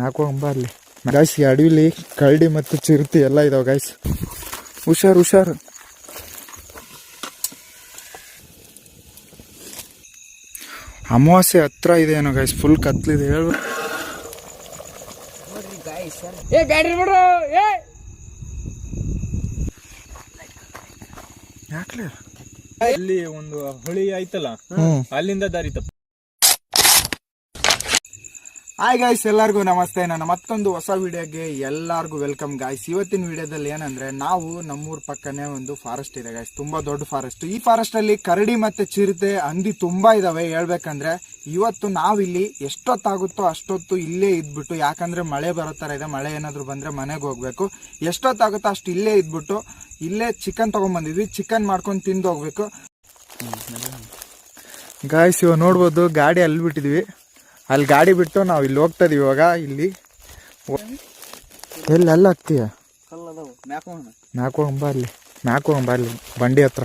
ಮ್ಯಾಕೋಗಂಬ ಅಲ್ಲಿ ಗಾಯ್ಸ್. ಈ ಅಡವಿಲಿ ಕರಡಿ ಮತ್ತು ಚಿರತೆ ಎಲ್ಲ ಇದಾವೆ ಗಾಯ್ಸ್. ಹುಷಾರು ಹುಷಾರು. ಅಮಾವಾಸ್ಯೆ ಹತ್ರ ಇದೆ ಏನೋ ಗಾಯ್ಸ್. ಫುಲ್ ಕತ್ಲಿದೆ. ಹೇಳ್ಬೇಕು ಯಾಕ್ಲೆ ಅಲ್ಲಿ ಒಂದು ಹೊಳಿ ಆಯ್ತಲ್ಲ, ಅಲ್ಲಿಂದ ದಾರಿ ತಪ್ಪು. ಹಾಯ್ ಗಾಯ್ಸ್, ಎಲ್ಲರಿಗೂ ನಮಸ್ತೆ. ನನ್ನ ಮತ್ತೊಂದು ಹೊಸ ವಿಡಿಯೋಗೆ ಎಲ್ಲರಿಗೂ ವೆಲ್ಕಮ್ ಗಾಯ್ಸ್. ಇವತ್ತಿನ ವಿಡಿಯೋದಲ್ಲಿ ಏನಂದ್ರೆ, ನಾವು ನಮ್ಮೂರ್ ಪಕ್ಕನೇ ಒಂದು ಫಾರೆಸ್ಟ್ ಇದೆ ಗಾಯ್ಸ್, ತುಂಬಾ ದೊಡ್ಡ ಫಾರೆಸ್ಟ್. ಈ ಫಾರೆಸ್ಟ್ ಅಲ್ಲಿ ಕರಡಿ ಮತ್ತೆ ಚಿರತೆ, ಹಂದಿ ತುಂಬಾ ಇದಾವೆ. ಹೇಳ್ಬೇಕಂದ್ರೆ ಇವತ್ತು ನಾವಿಲ್ಲಿ ಎಷ್ಟೊತ್ತಾಗುತ್ತೋ ಅಷ್ಟೊತ್ತು ಇಲ್ಲೇ ಇದ್ಬಿಟ್ಟು, ಯಾಕಂದ್ರೆ ಮಳೆ ಬರೋ ತರ ಇದೆ, ಮಳೆ ಏನಾದ್ರು ಬಂದ್ರೆ ಮನೆಗೆ ಹೋಗ್ಬೇಕು. ಎಷ್ಟೊತ್ತಾಗುತ್ತೋ ಅಷ್ಟು ಇಲ್ಲೇ ಇದ್ಬಿಟ್ಟು ಇಲ್ಲೇ ಚಿಕನ್ ತಗೊಂಡ್ಬಂದಿದ್ವಿ. ಚಿಕನ್ ಮಾಡ್ಕೊಂಡು ತಿಂದು ಹೋಗ್ಬೇಕು ಗಾಯ್ಸ್. ಇವಾಗ ನೋಡ್ಬೋದು ಗಾಡಿ ಅಲ್ಲಿ ಬಿಟ್ಟಿದ್ವಿ. ಅಲ್ಲಿ ಗಾಡಿ ಬಿಟ್ಟು ನಾವು ಇಲ್ಲಿ ಹೋಗ್ತಾ ಇದೀವಿ. ಇವಾಗ ಇಲ್ಲಿ ಎಲ್ಲ ಹಾಕ್ತೀಯ ಮ್ಯಾಕೋಗಂಬ ಅಲ್ಲಿ ಬಂಡಿ ಹತ್ರ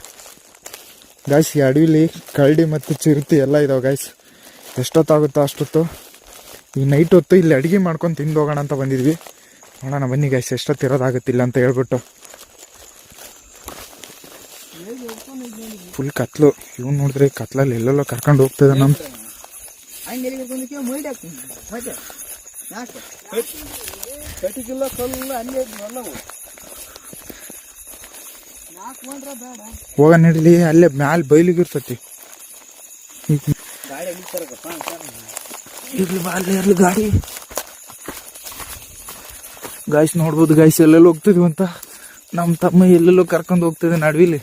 ಗಾಯ್ಸ್. ಈ ಅಡವಿಲಿ ಕರಡಿ ಮತ್ತು ಚಿರತೆ ಎಲ್ಲ ಇದಾವೆ ಗಾಯ್ಸ್. ಎಷ್ಟೊತ್ತಾಗುತ್ತೋ ಅಷ್ಟೊತ್ತು ಈ ನೈಟ್ ಹೊತ್ತು ಇಲ್ಲಿ ಅಡುಗೆ ಮಾಡ್ಕೊಂಡು ತಿಂದು ಹೋಗೋಣ ಅಂತ ಬಂದಿದ್ವಿ. ನೋಡೋಣ ಬನ್ನಿ ಗಾಯ್ಸ್, ಎಷ್ಟೊತ್ತಿರೋದಾಗುತ್ತಿಲ್ಲ ಅಂತ ಹೇಳ್ಬಿಟ್ಟು. ಫುಲ್ ಕತ್ಲು. ಇವ್ನು ನೋಡಿದ್ರೆ ಕತ್ಲಲ್ಲಿ ಎಲ್ಲೆಲ್ಲೋ ಕರ್ಕೊಂಡು ಹೋಗ್ತದೆ ನಮ್ಮ. ಹೋಗ ನಡಿಲಿ, ಅಲ್ಲೇ ಮ್ಯಾಲ ಬೈಲಿಗಿರ್ತತಿ. ಇರ್ಲಿ ಗಾಡಿ ಗಾಯ್ಸ್. ನೋಡ್ಬೋದು ಗಾಯ್ಸ್, ಎಲ್ಲೆಲ್ಲೋ ಹೋಗ್ತಿದ್ವಿ ಅಂತ ನಮ್ಮ ತಮ್ಮ ಎಲ್ಲೆಲ್ಲೋ ಕರ್ಕೊಂಡು ಹೋಗ್ತಿದ್ದೆ ನಡ್ವಿಲಿ.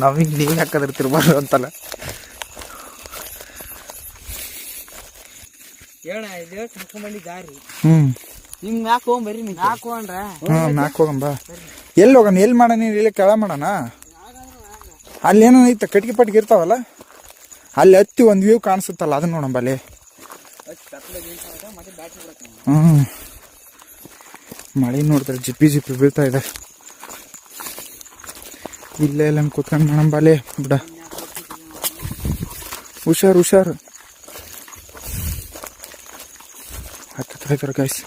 ನಮಗ್ ನೀವ್ ಯಾಕಂದ್ರೆ ತಿರ್ಬಾರ್ದು ಅಂತಲ್ಲ. ಮ್ಯಾಕೋಗಂಬ ಎಲ್ಲಿ ಹೋಗೋಣ, ಎಲ್ಲಿ ಮಾಡೋಣ, ಇಲ್ಲಿ ಕೆಳ ಮಾಡೋಣ. ಅಲ್ಲಿ ಏನೋ ಐತ, ಕಟ್ಗೆ ಪಟ್ಗೆ ಇರ್ತಾವಲ್ಲ, ಅಲ್ಲಿ ಹತ್ತಿ ಒಂದು ವ್ಯೂ ಕಾಣಿಸುತ್ತಲ್ಲ, ಅದನ್ನ ನೋಡಂಬ ಅಲ್ಲಿ. ಮಳೆ ನೋಡಿದ್ರೆ ಜಿಪ್ಪಿ ಜಿಪ್ಪಿ ಬೀಳ್ತಾ ಇದೆ. ಇಲ್ಲೇ ಎಲ್ಲ ಕೂತ್ಕೊಂಡು ಮಾಡಂಬಾಲೆ ಬಿಡ. ಹುಷಾರು ಹತ್ತಿರ ಗಾಯ್ಸ್.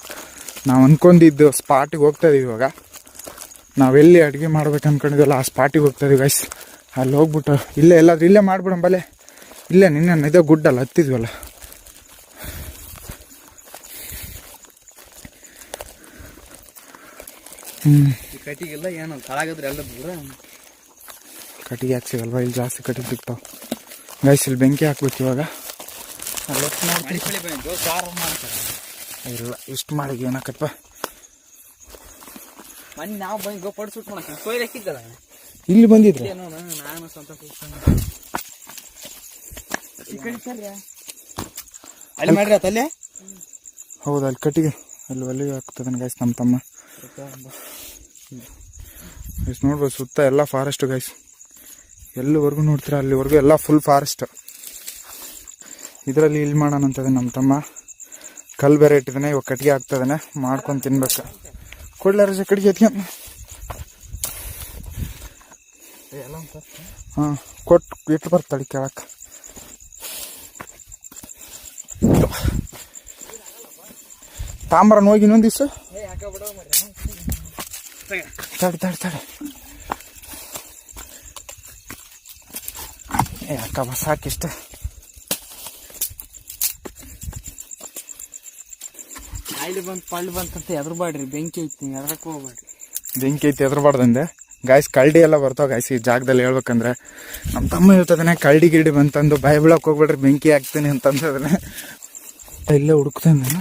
ನಾವು ಅನ್ಕೊಂಡಿದ್ದು ಸ್ಪಾಟಿಗೆ ಹೋಗ್ತಾ ಇದೀವಿ. ಇವಾಗ ನಾವೆಲ್ಲಿ ಅಡುಗೆ ಮಾಡ್ಬೇಕು ಅನ್ಕೊಂಡಿದ್ವಲ್ಲ ಆ ಸ್ಪಾಟಿಗೆ ಹೋಗ್ತಾ ಇದೀವಿ ಗಾಯ್ಸ್. ಅಲ್ಲಿ ಹೋಗ್ಬಿಟ್ಟು ಇಲ್ಲೇ ಎಲ್ಲಾದ್ರೂ ಇಲ್ಲೇ ಮಾಡ್ಬಿಡಂಬಾಲೆ. ಇಲ್ಲೇ ನಿನ್ನೆ ಇದೇ ಗುಡ್ಡಲ್ಲ ಹತ್ತಿದ್ವಲ್ಲ. ಕಟ್ಟಿಗೆಲ್ಲ ಏನು ತಳಗದ್ರೆ ಎಲ್ಲ ದೂರ. ಕಟ್ಟಿಗೆ ಯಾಕೆ ಸಿಗಲ್ವಾ? ಇಲ್ಲಿ ಜಾಸ್ತಿ ಕಟ್ಟಿಗೆ ಸಿಗ್ತಾವ ಗಾಯ್ಸ್. ಇಲ್ಲಿ ಬೆಂಕಿ ಹಾಕ್ಬೇಕು ಇವಾಗ. ಇಲ್ಲ ಇಷ್ಟು ಮಾಡಿ ಏನಾಕಪ್ಪ. ಇಲ್ಲಿ ಬಂದಿದ್ರೆ ಅಲ್ಲಿ ಮಾಡ್ರಿ ಅಲ್ಲೇ. ಹೌದಾ, ಅಲ್ಲಿ ಕಟ್ಟಿಗೆ ಅಲ್ಲಿ ಒಲೆ ಹಾಕ್ತದನ್ ಗಾಯ್ಸ್ ನಮ್ಮ ತಮ್ಮ. ಗಾಯ್ಸ್ ನೋಡ್ಬೋದು ಸುತ್ತ ಎಲ್ಲ ಫಾರೆಸ್ಟ್ ಗಾಯ್ಸ್. ಎಲ್ಲಿವರೆಗೂ ನೋಡ್ತೀರಾ ಅಲ್ಲಿವರೆಗೂ ಎಲ್ಲ ಫುಲ್ ಫಾರೆಸ್ಟ್. ಇದರಲ್ಲಿ ಇಲ್ಲಿ ಮಾಡೋಣ ಅಂತದೆ ನಮ್ಮ ತಮ್ಮ. ಕಲ್ಲು ಬೇರೆ ಇಟ್ಟಿದ್ದಾನೆ, ಇವಾಗ ಕಟ್ಟಿಗೆ ಹಾಕ್ತದಾನೆ, ಮಾಡ್ಕೊಂಡು ತಿನ್ಬೇಕು. ಕೊಡ್ಲ ರಜೆ ಕಟ್ಟಿಗೆ ಎತ್ಕೊಂಡು. ಹಾಂ ಇಟ್ಟು ಬರ್ತಾಳೆ ಕೇಳಕ್ಕೆ. ತಾಂಬರನ್ ಹೋಗಿ ಇನ್ನೊಂದು ದಿವಸ ತಡಿ ಅಕ್ಕ ಬಸ್ ಸಾಕಿಷ್ಟ. ಪಳ್ಳಿ ಬಂತಂತ ಎದ್ರಬಾಡ್ರಿ, ಬೆಂಕಿ ಐತಿ ಎದ್ರಕ್ಕೆ ಹೋಗ್ಬೇಡ್ರಿ. ಬೆಂಕಿ ಐತಿ ಎದ್ರಬಾರ್ದಂದೆ ಗಾಯ್ಸ್. ಕರಡಿ ಎಲ್ಲ ಬರ್ತಾವ ಗಾಯ್ಸ್ ಈ ಜಾಗದಲ್ಲಿ. ಹೇಳ್ಬೇಕಂದ್ರೆ ನಮ್ಮ ತಮ್ಮ ಹೇಳ್ತದಾನೆ, ಕರಡಿ ಗಿಡಿ ಬಂತಂದು ಭಯ ಬೀಳಕ್ಕೆ ಹೋಗ್ಬೇಡ್ರಿ, ಬೆಂಕಿ ಹಾಕ್ತೀನಿ ಅಂತಂದ್ರೆ ಇಲ್ಲೇ ಹುಡುಕ್ತಾನೆ ನಾನು.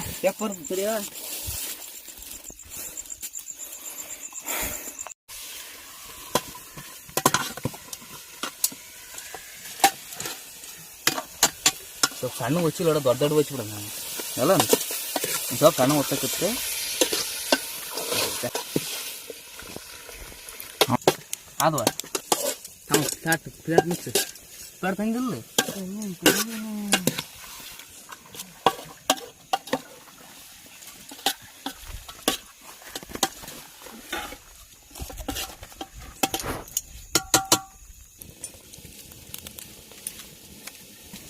ಸಣ್ಣ ಹೊಚ್ಚಿಲ್ಲ, ದೊಡ್ಡ ಹೊಚ್ಚಿಬಿಡ ನಾನು ಎಲ್ಲ ಸ್ವಲ್ಪ ಸಣ್ಣ ಹೊತ್ತಕ್ಕೆ ಅದು ಪ್ಲೇಟ್ ಮಿಕ್ಸ್ ಪ್ಲೇಟ್ ತಂಗಿಲ್ಲ.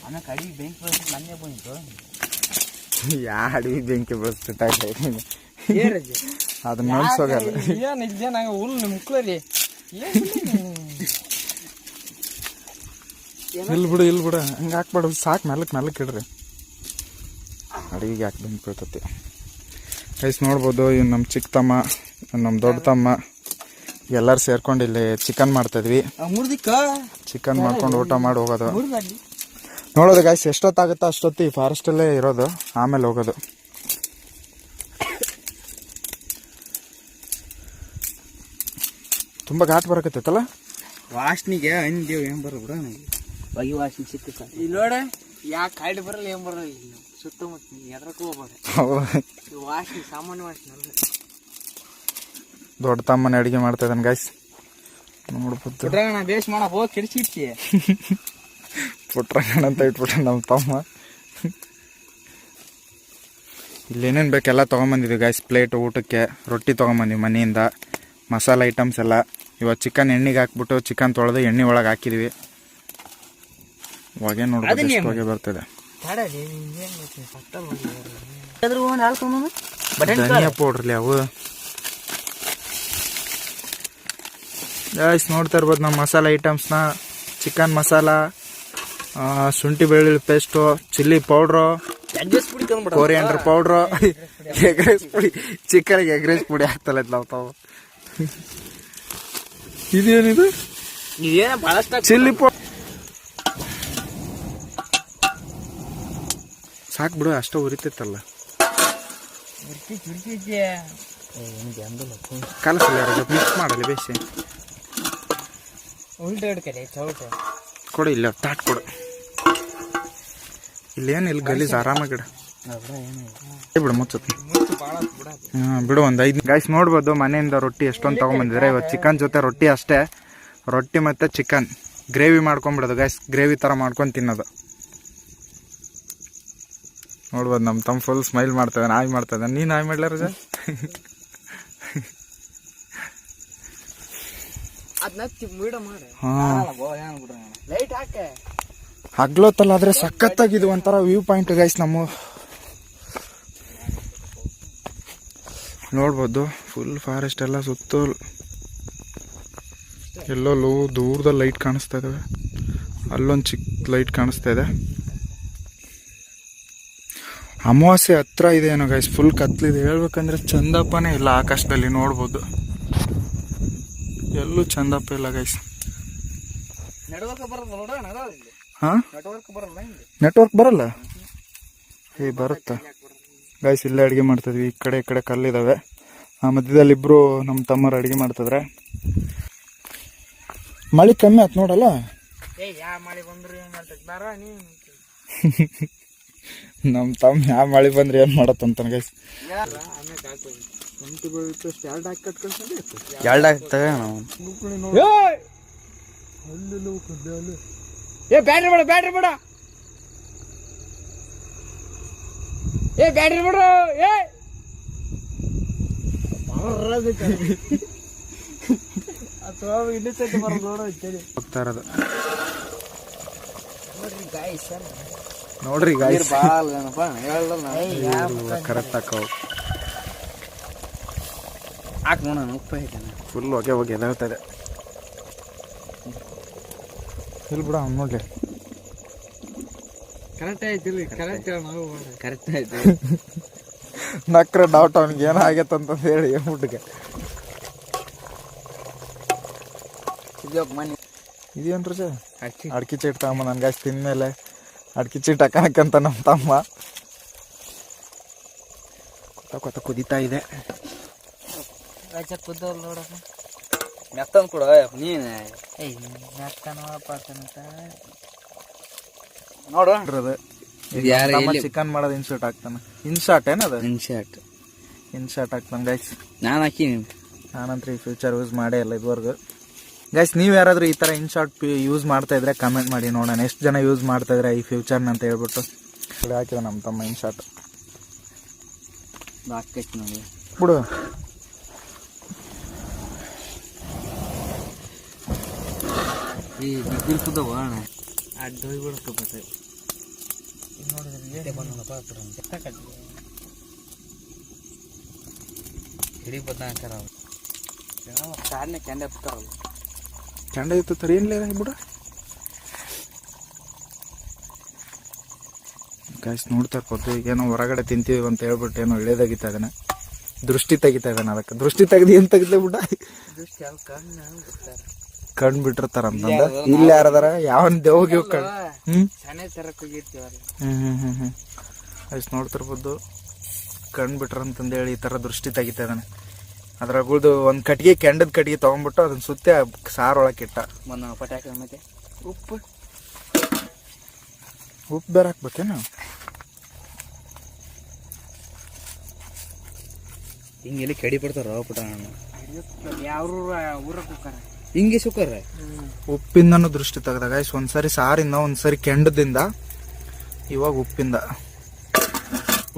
ಆಮೇಲೆ ಕಡಿ ಬೆಂಕಿ ಬೆಳೆಸಿ ಮೊನ್ನೆ ಬಂತು. ಯಾ ಅಡವಿ ಬೆಂಕಿ ಬೆಳೆಸ್ಬಿಟ್ಟಾಯ್ತು ಅದನ್ನ ನೋಡ್ಸೋಗಲ್ಲ. ಏನು ಇದ್ದೆ ನಂಗೆ ಹುಲ್ಲು ಮುಕ್ಳರಿ ಇಲ್ಲಿ ಬಿಡು ಹಂಗೆ ಹಾಕ್ಬೇಡ, ಸಾಕು ಮೆಲ್ಲಕ್ಕೆ ಇಡ್ರಿ. ಅಡವಿಗೆ ಹಾಕಿ ಬೆಂಕಿ ಬೀಳ್ತತಿ. ಗೈಸ್ ನೋಡ್ಬೋದು, ಇವ್ ನಮ್ಮ ಚಿಕ್ಕ ತಮ್ಮ, ನಮ್ಮ ದೊಡ್ಡ ತಮ್ಮ ಎಲ್ಲರೂ ಸೇರ್ಕೊಂಡು ಇಲ್ಲಿ ಚಿಕನ್ ಮಾಡ್ತಿದ್ವಿ. ಚಿಕನ್ ಮಾಡ್ಕೊಂಡು ಊಟ ಮಾಡಿ ಹೋಗೋದು. ನೋಡೋದು ಗೈಸ್, ಎಷ್ಟೊತ್ತಾಗುತ್ತೋ ಅಷ್ಟೊತ್ತು ಈ ಫಾರೆಸ್ಟಲ್ಲೇ ಇರೋದು, ಆಮೇಲೆ ಹೋಗೋದು. ತುಂಬ ಘಾಟ್ ಬರಕತ್ತೈತಲ್ಲ ವಾಸನಿಗೆ ಅಂದೇವು ಏನು ಬರೋ ಬಿಡ ಬಗೆ ವಾಸನೆ ಸಿಕ್ತು ಸರ್. ಇಲ್ಲಿ ನೋಡ ಯಾ ಕಾಯ್ದೆ ಬರಲ್ಲ ಏನ್ ಬರಲ್ಲ. ಇಲ್ಲಿ ಸುತ್ತಮುತ್ತ ಎದ್ರಕ್ಕೂ ಹೋಗ್ಬೇಡ, ವಾಸನೆ ಸಾಮಾನ್ಯ ವಾಸನೆ ಅಲ್ಲ. ದೊಡ್ಡ ತಮ್ಮನ ಅಡುಗೆ ಮಾಡ್ತಾ ಇದ್ದಾನೆ ಗೈಸ್, ನೋಡ್ಬೋದು. ನಾ ಬೇಸ್ ಮಾಡಪ್ಪ ಹೋಗಿ ಕೆಡಿಸಿಡ್ತಿ ಪುಟ್ರಂಗಣ ಅಂತ ಇಟ್ಬಿಟ್ಟ ನಮ್ಮ ತಮ್ಮ. ಇಲ್ಲೇನೇನು ಬೇಕೆಲ್ಲ ತೊಗೊಂಬಂದಿದ್ವಿ ಗೈಸ್. ಪ್ಲೇಟ್ ಊಟಕ್ಕೆ, ರೊಟ್ಟಿ ತೊಗೊಂಬಂದಿವಿ ಮನೆಯಿಂದ, ಮಸಾಲೆ ಐಟಮ್ಸ್ ಎಲ್ಲ. ಇವಾಗ ಚಿಕನ್ ಎಣ್ಣೆಗೆ ಹಾಕ್ಬಿಟ್ಟು ಚಿಕನ್ ತೊಳೆದು ಎಣ್ಣೆ ಒಳಗೆ ಹಾಕಿದ್ವಿ. ಹೊಗೆ ನೋಡ್ಬೋದು ಎಷ್ಟು ಹೊಗೆ ಬರ್ತದೆ. ಧನಿಯಾ ಪೌಡ್ರಲ್ಲಿ ಅವು ಗೈಸ್ ನೋಡ್ತಾ ಇರ್ಬೋದು ನಮ್ಮ ಮಸಾಲೆ ಐಟಮ್ಸ್ನ. ಚಿಕನ್ ಮಸಾಲ, ಶುಂಠಿ ಬೆಳ್ಳುಳ್ಳಿ paste, chilli powder, coriander powder, egg rice ಪುಡಿ. ಚಿಕನ್ಗೆ ಎಗ್ ರೈಸ್ ಪುಡಿ ಹಾಕ್ತಲ್ಲ ನಾವು ತಾವು. ಇದೇನಿದು ಚಿಲ್ಲಿ ಪೌಡರ್. ಸಾಕು ಬಿಡು, ಅಷ್ಟೇ ಉರಿತೈತಲ್ಲ. ಕಲಸಲ್ಲ ಮಿಕ್ಸ್ ಮಾಡಲಿ ಬೇಸಿ. ಕೊಡು ಇಲ್ಲ ತಾಟ್ ಕೊಡು. ಇಲ್ಲೇನು ಇಲ್ಲಿ ಗಲೀಜ್ ಆರಾಮಾಗಿಡ ಬಿಡು ಮುಚ್ಚುತ್ತೆ. ಬಿಡು ಒಂದು 5 ಗೈಸ್ ನೋಡ್ಬೋದು ಮನೆಯಿಂದ ರೊಟ್ಟಿ ಎಷ್ಟೊಂದು ತೊಗೊಂಬಂದಿದ್ರೆ. ಇವತ್ತು ಚಿಕನ್ ಜೊತೆ ರೊಟ್ಟಿ ಅಷ್ಟೇ, ರೊಟ್ಟಿ ಮತ್ತು ಚಿಕನ್ ಗ್ರೇವಿ ಮಾಡ್ಕೊಂಬಿಡೋದು ಗೈಸ್. ಗ್ರೇವಿ ಥರ ಮಾಡ್ಕೊಂಡು ತಿನ್ನೋದು. ನೋಡ್ಬೋದು ನಮ್ಮ ತಮ್ಮ ಫುಲ್ ಸ್ಮೈಲ್ ಮಾಡ್ತಾಯಿದ್ದಾನೆ, ನಾಯಿ ಮಾಡ್ತಾಯಿದ್ದಾನೆ. ನೀನು ನಾಯಿ ಮಾಡ್ಲಾರ ಸರ್? ಹಗ್ಲೊತ್ತಲ್ಲ, ಆದ್ರೆ ಸಖತ್ತಾಗಿದ್ದು ಒಂಥರ ವ್ಯೂ ಪಾಯಿಂಟ್ ಗೈಸ್. ನಮ್ಮ ನೋಡ್ಬೋದು ಫುಲ್ ಫಾರೆಸ್ಟ್ ಎಲ್ಲ ಸುತ್ತ. ಎಲ್ಲೋ ದೂರದಲ್ಲಿ ಲೈಟ್ ಕಾಣಿಸ್ತಾ ಇದಾವೆ, ಅಲ್ಲೊಂದು ಚಿಕ್ಕ ಲೈಟ್ ಕಾಣಿಸ್ತಾ ಇದೆ. ಅಮಾವಾಸ್ಯೆ ಹತ್ರ ಇದೆ ಏನೋ ಗೈಸ್, ಫುಲ್ ಕತ್ಲಿದೆ. ಹೇಳ್ಬೇಕಂದ್ರೆ ಚಂದಪ್ಪನೇ ಇಲ್ಲ ಆಕಾಶದಲ್ಲಿ. ನೋಡ್ಬೋದು ಎಲ್ಲೂ ಚಂದಪ್ಪ ಇಲ್ಲ ಗೈಸ್. ಹಾಂ ನೆಟ್ವರ್ಕ್ ಬರಲ್ಲ. ಬರುತ್ತಾ ಗೈಸ್? ಇಲ್ಲೇ ಅಡುಗೆ ಮಾಡ್ತಿದ್ವಿ. ಈ ಕಡೆ ಕಲ್ಲಿದ್ದಾವೆ. ಆ ಮಧ್ಯದಲ್ಲಿ ಇಬ್ಬರು ನಮ್ಮ ತಮ್ಮರು ಅಡುಗೆ ಮಾಡ್ತಿದ್ರೆ. ಮಳೆ ಕಮ್ಮಿ ಆಯ್ತು ನೋಡಲ್ಲ. ನಮ್ಮ ತಮ್ಮ ಯಾವ ಮಳೆ ಬಂದ್ರೆ ಏನು ಮಾಡತ್ತಂತಾನೆ ಗೈಸ್. ಎರಡು ಆಗ್ತವೆ ನಾವು. ಬ್ಯಾಟ್ರಿ ಬೇಡ, ಬ್ಯಾಟ್ರಿ ಬೇಡ, ಬ್ಯಾಟ್ರಿ ಬೇಡ. ಹೋಗ್ತಾ ಇರೋದು ನೋಡ್ರಿ ಗಾಯ್ಸ್. ಕರೆಕ್ಟ್ ಹಾಕವು ಹಾಕಿ ನೋಡೋಣ. ಉಪ್ಪು ಹಾಕೋಣ. ಫುಲ್ ಹೊಗೆ ಎದಾಳ್ತದೆ. ಇಲ್ಲಿ ಬಿಡ ಅವ್ನು ನೋಡ್ಲಿ. ಕರೆಕ್ಟ್ ಆಯ್ತು, ಕರೆಕ್ಟ್ ಆಯ್ತು. ನಕ್ರೆ ಡೌಟ್ ಅವ್ನಿಗೆ ಏನೋ ಆಗೈತಂತ ಹೇಳಿ ಊಟಕ್ಕೆ. ಇದೇನ್ರಿ ಸರ್? ಅಡ್ಕಿ ಚೀಟ್ ತಗೊಂಬ ನನ್ಗೆ ಅಷ್ಟು ತಿಂದ್ಮೇಲೆ ಅಡ್ಕಿ ಚೀಟ್ ಹಾಕನಕ್ಕಂತ ನಮ್ಮ ತಮ್ಮ ಕೊತ್ತ ಕುದೀತಾ ಇದೆ. ಮೆತ್ತನ್ ಕೊಡ ನೀನು ನೋಡು. ಚಿಕನ್ ಮಾಡೋದು ಇನ್ಶರ್ಟ್ ಹಾಕ್ತಾನೆ. ಇನ್ಶಾರ್ಟ್ ಏನದ? ಇನ್ಶಾರ್ಟ್ ಹಾಕ್ತಾನೆ ಗೈಸ್. ನಾನು ಹಾಕಿ ನಾನಂತ್ರ ಈ ಫ್ಯೂಚರ್ ಯೂಸ್ ಮಾಡೇ ಇಲ್ಲ ಇದುವರೆಗೂ ಗೈಸ್. ನೀವು ಯಾರಾದರೂ ಈ ಥರ ಇನ್ಶಾರ್ಟ್ ಯೂಸ್ ಮಾಡ್ತಾ ಇದ್ರೆ ಕಮೆಂಟ್ ಮಾಡಿ ನೋಡೋಣ. ಎಷ್ಟು ಜನ ಯೂಸ್ ಮಾಡ್ತಾ ಇದ್ರೆ ಈ ಫ್ಯೂಚರ್ನ ಅಂತ ಹೇಳ್ಬಿಟ್ಟು ಹಾಕಿದ ನಮ್ಮ ತಮ್ಮ ಇನ್ಶಾರ್ಟ್. ಹಾಕೈತಿ ನೋಡಿ ಬಿಡು. ಈ ಬಿಗ್ಗಿಲ್ ಕುದ್ದವ ಅಣ್ಣ ಅಡ್ಡ ಹೋಗ್ಬಿಡ್ತು. ಹಿಡಿ ಬದ್ನಾಕರ ಕಾರ್ನೆ ಕೆಂಡೆ ಬಿಡ್ತಾರಲ್ಲ ಕೆಂಡ ಇತ್ತು ತರಿ ಏನ್ಲೇ ಬಿಡ ಗಾಯ್ಸ್ ನೋಡ್ತಾ ಇರ್ಬೋದು ಏನೋ ಹೊರಗಡೆ ತಿಂತೀವಿ ಅಂತ ಹೇಳ್ಬಿಟ್ಟು ಏನೋ ಇಳಿದಾಗಿತ್ತ ಅದನ್ನ ದೃಷ್ಟಿ ತೆಗಿತಾ ಇದ್ದಾನೆ ಅದಕ್ಕೆ ದೃಷ್ಟಿ ತೆಗ್ದು ಏನ್ ತೆಗ್ದೆ ಬಿಡ ಕಣ್ ಬಿಟ್ಟಿರ್ತಾರ ಅಂತಂದ ಇಲ್ಲಿ ಯಾರದಾರ ಯಾವನ್ ದೇವ್ಗೆ ಕಣ್ ಸಣ್ಣ ತರಕ್ ಹೋಗಿರ್ತೀವಲ್ಲ ಗಾಯ್ಸ್ ನೋಡ್ತಿರ್ಬೋದು ಕಣ್ ಬಿಟ್ರ ಅಂತಂದೇಳಿ ಈ ತರ ದೃಷ್ಟಿ ತೆಗಿತಾ ಇದ್ದಾನೆ ಅದ್ರಾಗಳ್ದು ಒಂದ್ ಕಟ್ಗೆ ಕೆಂಡದ ಕಟ್ಗೆ ತಗೊಂಡ್ಬಿಟ್ಟು ಅದನ್ನ ಸುತ್ತ ಸಾರ್ ಒಳಕ್ಕೆ ಇಟ್ಟ ಮೊನ್ನ ಪಟಾಕಿ ಮತ್ತೆ ಉಪ್ಪು ಉಪ್ಪು ಬೇರೆ ಹಾಕ್ಬೇಕೇನು ಹಿಂಗೆಲ್ಲಿ ಕಡಿ ಬಿಡ್ತಾರ ಪುಟ ಯಾವ ಊರಕ್ಕೆ ಹೋಗ್ತಾರ ಹಿಂಗೆ ಸುಕ್ಕರ ಉಪ್ಪಿಂದನೂ ದೃಷ್ಟಿ ತೆಗ್ದ ಗಾಯ್ಸ್ ಒಂದ್ಸರಿ ಸಾರಿಂದ ಒಂದ್ಸರಿ ಕೆಂಡದಿಂದ ಇವಾಗ ಉಪ್ಪಿಂದ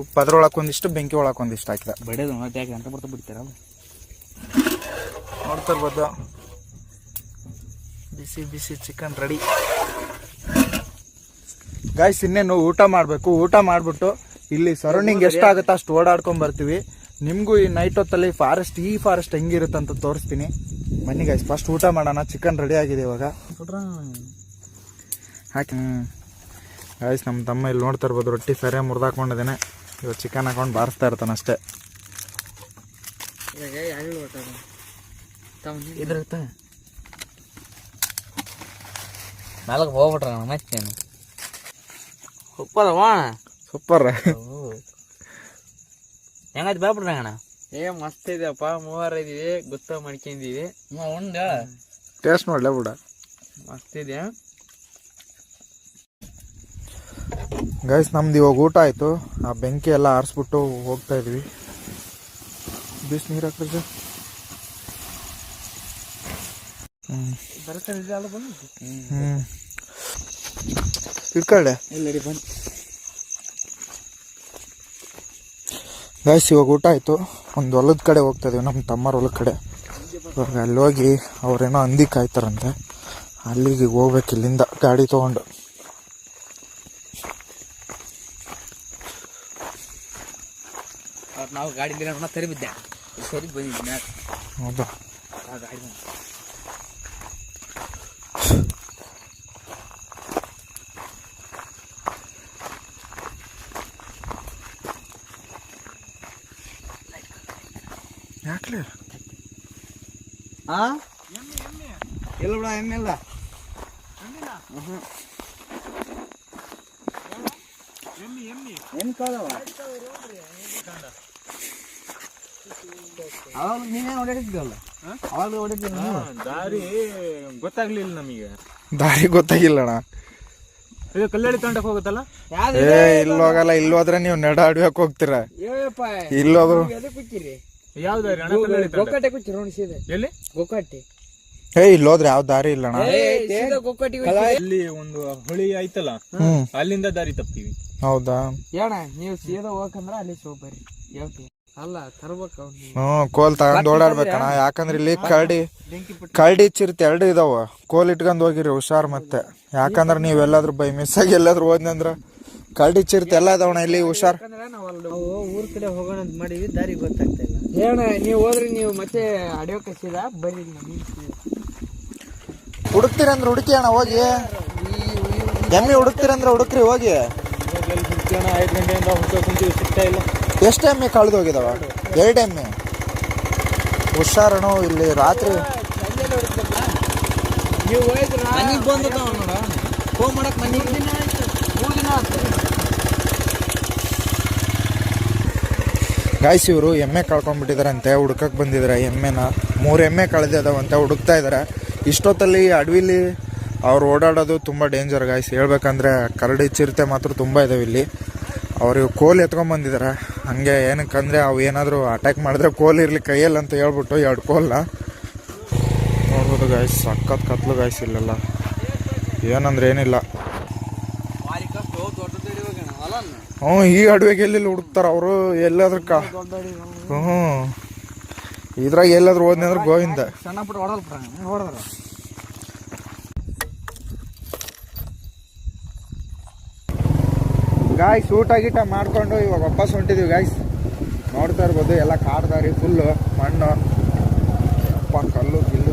ಉಪ್ಪು ಅದ್ರೊಳಕ್ಕೆ ಒಂದಿಷ್ಟು ಬೆಂಕಿ ಒಳಕ್ಕೆ ಒಂದಿಷ್ಟು ಹಾಕಿದ ಬಡಿಯೋದು ಮತ್ತೆ ಯಾಕೆ ಅಂತ ಬರ್ತಾ ಬಿಡ್ತಾರಲ್ಲ ನೋಡ್ತಾ ಇರ್ಬೋದು ಬಿಸಿ ಬಿಸಿ ಚಿಕನ್ ರೆಡಿ ಗಾಯ್ಸ್ ಇನ್ನೇನು ಊಟ ಮಾಡಬೇಕು ಊಟ ಮಾಡಿಬಿಟ್ಟು ಇಲ್ಲಿ ಸರೌಂಡಿಂಗ್ ಎಷ್ಟಾಗುತ್ತೆ ಅಷ್ಟು ಓಡಾಡ್ಕೊಂಡ್ ಬರ್ತೀವಿ ನಿಮಗೂ ಈ ನೈಟ್ ಹೊತ್ತಲ್ಲಿ ಈ ಫಾರೆಸ್ಟ್ ಹೆಂಗಿರುತ್ತೆ ಅಂತ ತೋರಿಸ್ತೀನಿ ಬನ್ನಿ ಗಾಯ್ಸ್ ಫಸ್ಟ್ ಊಟ ಮಾಡೋಣ ಚಿಕನ್ ರೆಡಿ ಆಗಿದೆ ಇವಾಗ ಹಾಕಿ ಗಾಯ್ಸ್ ನಮ್ಮ ತಮ್ಮ ಇಲ್ಲಿ ನೋಡ್ತಾ ಇರ್ಬೋದು ರೊಟ್ಟಿ ಸರಿಯಾಗಿ ಮುರಿದಾಕೊಂಡಿದ್ದೇನೆ ಇವಾಗ ಚಿಕನ್ ಹಾಕೊಂಡು ಬಾರಿಸ್ತಾ ಇರ್ತಾನೆ ಅಷ್ಟೇ ಇದ್ರತ್ತ ನಾಲ್ಕು ಹೋಗ್ಬಿಟ್ರ ಮತ್ತೇನು ಉಪ್ಪದವ ಸೂಪರ್ ಹೆಂಗಾಯ್ತು ಬಾಬಿಡ್ರ ಅಣ್ಣ ಮಸ್ತ್ ಇದೆಯಪ್ಪ ಮೂವರ ಇದೀವಿ ಗುತ್ತ ಮಾಡ್ಕೊಂಡಿದೀವಿ ಉಂಡ ಟೇಸ್ಟ್ ನೋಡ್ಲೇ ಬಿಡ ಮಸ್ತ್ ಇದೆ ಗೈಸ್ ನಮ್ದು ಇವಾಗ ಊಟ ಆಯ್ತು ಆ ಬೆಂಕಿ ಎಲ್ಲ ಆರಿಸ್ಬಿಟ್ಟು ಹೋಗ್ತಾ ಇದ್ವಿ ಬಿಸಿ ನೀರು ಹಾಕ್ರಿ ಇಟ್ಕೊಳ್ಳೆ ಎಲ್ಲಡಿ ಬಂದು ಗೈಸ್ ಇವಾಗ ಊಟ ಆಯ್ತು ಒಂದು ಹೊಲದ ಕಡೆ ಹೋಗ್ತಾ ಇದೀವಿ ನಮ್ಮ ತಮ್ಮರ ಹೊಲದ ಕಡೆ ಇವಾಗ ಅಲ್ಲಿ ಹೋಗಿ ಅವ್ರೇನೋ ಹಂದಿ ಕಾಯ್ತಾರಂತೆ ಅಲ್ಲಿಗೆ ಹೋಗ್ಬೇಕು ಇಲ್ಲಿಂದ ಗಾಡಿ ತೊಗೊಂಡು ನಾವು ಗಾಡಿ ತರಿ ಬಿದ್ದೆ ಸರಿ ಬಂದಿದ್ದೆ ಹೌದಾ ಆ ಗಾಡಿ ಬಂದು ಯಾಕ್ಲೆ ಎಲ್ಲ ಬಿಡ ಎಮ್ಮೆಲ್ಲ ಅವಾಗ ನೀವೇ ಓಡಾಡಿದ್ದಲ್ಲ ಅವಾಗ ಓಡಾಡಿದ್ದ ದಾರಿ ಗೊತ್ತಾಗ್ಲಿಲ್ಲ ನಮಗೆ ದಾರಿ ಗೊತ್ತಾಗಿಲ್ಲಣ್ಣ ಇದು ಕಲ್ಲಳ್ಳಿ ತಂಡಕ್ಕೆ ಹೋಗುತ್ತಲ್ಲ ಏ ಇಲ್ಲಿ ಹೋಗಲ್ಲ ಇಲ್ಲಿ ಹೋದ್ರೆ ನೀವು ನಡ ಅಡ್ಬೇಕು ಹೋಗ್ತೀರಾ ಇಲ್ಲಿ ಹೋದ್ರು ಎದಕ್ಕೆ ಕೂತಿರಿ ಯಾವ ದಾರಿ ಅಣ್ಣ ಕಲ್ಲಳ್ಳಿ ತಂಡ ಗೋಕಾಟೆ ಕೂತಿರಿ ನೋಡಿ ಸೀದಾ ಎಲ್ಲಿ ಗೋಕಾಟೆ ಏ ಇಲ್ಲಿ ಹೋದ್ರೆ ಯಾವ ದಾರಿ ಇಲ್ಲಣ್ಣ ಸೀದಾ ಗೋಕಾಟಿ ಇಲ್ಲಿ ಒಂದು ಹೊಳಿ ಆಯ್ತಲ್ಲ ಅಲ್ಲಿಂದ ದಾರಿ ತಪ್ತೀವಿ ಹೌದಾ ಏಣ ನೀವು ಸೀದಾ ಹೋಗಂದ್ರ ಅಲ್ಲಿ ಸೋಬರಿ ಹೇಳ್ತೀವಿ ಅಲ್ಲ ತರ್ಬೇಕು ಅವ್ನು ಕೋಲ್ ತಗೊಂಡ್ ಓಡಾಡ್ಬೇಕಣ್ಣ ಯಾಕಂದ್ರೆ ಇಲ್ಲಿ ಕರಡಿ ಚಿರತೆ ಎರಡು ಇದಾವ ಕೋಲ್ ಇಟ್ಕೊಂಡ್ ಹೋಗಿರಿ ಹುಷಾರ್ ಮತ್ತೆ ಯಾಕಂದ್ರೆ ನೀವ್ ಎಲ್ಲಾದ್ರೂ ಬೈ ಮಿಸ್ ಆಗಿ ಎಲ್ಲಾದ್ರೂ ಹೋದ್ನಂದ್ರ ಕರಡಿ ಚಿರತೆ ಎಲ್ಲ ಇದಾವಣ ಇಲ್ಲಿ ಹುಷಾರ್ ನಾವು ಊರ್ ಕಡೆ ಹೋಗೋಣ ಅಂತ ಮಾಡಿವಿ ದಾರಿ ಗೊತ್ತಾಗ್ತಾ ಇಲ್ಲ ಏಣ ನೀವು ಹೋದ್ರೆ ನೀವು ಮತ್ತೆ ಅಡಿಯೋಕೆ ಸೀದಾ ಬರೀ ಹುಡುಕ್ತಿರಂದ್ರೆ ಹುಡುಕಿ ಅಣ್ಣ ಹೋಗಿ ಎಮ್ಮಿ ಹುಡುಕ್ತಿರಂದ್ರೆ ಹುಡುಕ್ರಿ ಹೋಗಿ 5 ಗಂಟೆಯಿಂದ ಹುಡ್ಕೊಂತೀವಿ ಸಿಗ್ತಾ ಇಲ್ಲ ಎಷ್ಟು ಎಮ್ಮೆ ಕಳೆದು ಹೋಗಿದಾವ 2 ಎಮ್ಮೆ ಹುಷಾರಣ ಇಲ್ಲಿ ರಾತ್ರಿ ನೀವು ಹೋಯ್ದ್ರ ಮನೆಗೆ ಬಂದ ನೋಡ ಫೋನ್ ಮಾಡಕ್ ಮನೆಗೆ 3 ದಿನ ಆಯ್ತು ಗಾಯ್ಸ್ ಇವರು ಎಮ್ಮೆ ಕಳ್ಕೊಂಡ್ಬಿಟ್ಟಿದಾರಂತೆ ಹುಡ್ಕಕ್ ಬಂದಿದ್ದಾರೆ ಎಮ್ಮೆನ 3 ಎಮ್ಮೆ ಕಳೆದಿದಾವಂತೆ ಹುಡುಕ್ತಾ ಇದಾರೆ ಇಷ್ಟೊತ್ತಲ್ಲಿ ಅಡವಿಲಿ ಅವ್ರು ಓಡಾಡೋದು ತುಂಬ ಡೇಂಜರ್ ಗಾಯ್ಸ್ ಹೇಳ್ಬೇಕಂದ್ರೆ ಕರಡಿ ಚಿರತೆ ಮಾತ್ರ ತುಂಬ ಇದಾವೆ ಇಲ್ಲಿ ಅವ್ರಿಗೆ ಕೋಲ್ ಎತ್ಕೊಂಡ್ಬಂದಿದ್ದಾರೆ ಹಂಗೆ ಏನಕ್ಕಂದರೆ ಅವು ಏನಾದರೂ ಅಟ್ಯಾಕ್ ಮಾಡಿದ್ರೆ ಕೋಲ್ ಇರಲಿ ಕೈಯಲ್ಲಿ ಅಂತ ಹೇಳ್ಬಿಟ್ಟು 2 ಕೋಲ್ನ ನೋಡ್ಬೋದು ಗಾಯ್ಸ್ ಸಖತ್ ಕತ್ಲು ಗಾಯ್ಸ್ ಇಲ್ಲೆಲ್ಲ ಏನಂದ್ರೆ ಏನಿಲ್ಲ ಈ ಅಡವಿಗೆ ಎಲ್ಲಿ ಹುಡುಕ್ತಾರ ಅವರು ಎಲ್ಲಾದ್ರೂ ಇದ್ರಾಗ ಎಲ್ಲಾದ್ರೂ ಹೋದ್ನಿ ಅಂದ್ರೆ ಗೋವಿಂದ ಸಣ್ಣ ಪುಟ್ಟ ಹೊಡೆದ್ರ ಗಾಯ್ಸ್ ಊಟ ಗೀಟ ಮಾಡ್ಕೊಂಡು ಇವಾಗ ವಾಪಸ್ ಹೊಂಟಿದೀವಿ ಗಾಯ್ಸ್. ನೋಡ್ತಾ ಇರ್ಬೋದು ಎಲ್ಲ ಕಾಡ್ದಾರಿ ಫುಲ್ಲು ಮಣ್ಣು, ಅಪ್ಪ ಕಲ್ಲು ಗಿಲ್ಲು